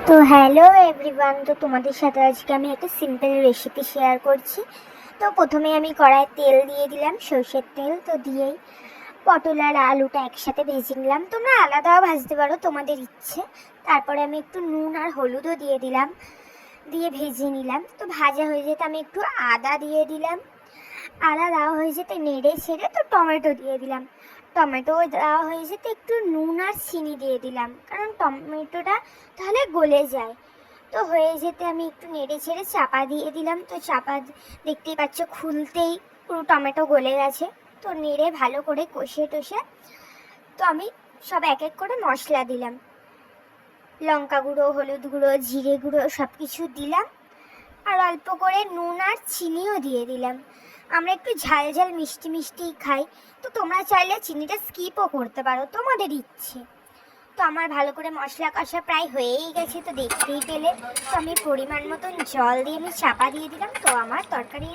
তো hello everyone, তো তোমাদের সাথে আজকে আমি একটা সিম্পল রেসিপি শেয়ার করছি। তো প্রথমে আমি কড়াইয়ে তেল দিয়ে দিলাম, সর্ষের তেল। তো দিয়েই পটল আর আলুটা একসাথে ভেজে নিলাম। তোমরা আলাদাও ভাজতে পারো, তোমাদের ইচ্ছে। তারপরে আমি একটু নুন আর হলুদও দিয়ে দিলাম, দিয়ে ভেজে নিলাম। তো ভাজা হয়ে যেতে আমি একটু আদা দিয়ে দিলাম। আদা দেওয়া হয়ে যেতে নেড়ে ছেড়ে তো টমেটো দিয়ে দিলাম। টমেটো দেওয়া হয়ে যেতে একটু নুন আর চিনি দিয়ে দিলাম, কারণ টমেটোটা তাহলে গলে যায়। তো হয়ে যেতে আমি একটু নেড়ে ছেড়ে চাপা দিয়ে দিলাম। তো চাপা দেখতেই পাচ্ছ, খুলতেই পুরো টমেটো গলে গেছে। তো নেড়ে ভালো করে কষে টষে তো আমি সব এক এক করে মশলা দিলাম, লঙ্কা গুঁড়ো, হলুদ গুঁড়ো, জিরে গুঁড়ো সব কিছু দিলাম। আর অল্প করে নুন আর চিনিও দিয়ে দিলাম। আমরা একটু ঝাল ঝাল মিষ্টি মিষ্টি খাই, তো তোমরা চাইলে চিনিটা স্কিপও করতে পারো, তোমাদের ইচ্ছে। তো আমার ভালো করে মশলা কষা প্রায় হয়েই গেছে, তো দেখতেই পেলে। তো আমি পরিমাণ মতন জল দিয়ে আমি চাপা দিয়ে দিলাম। তো আমার তরকারি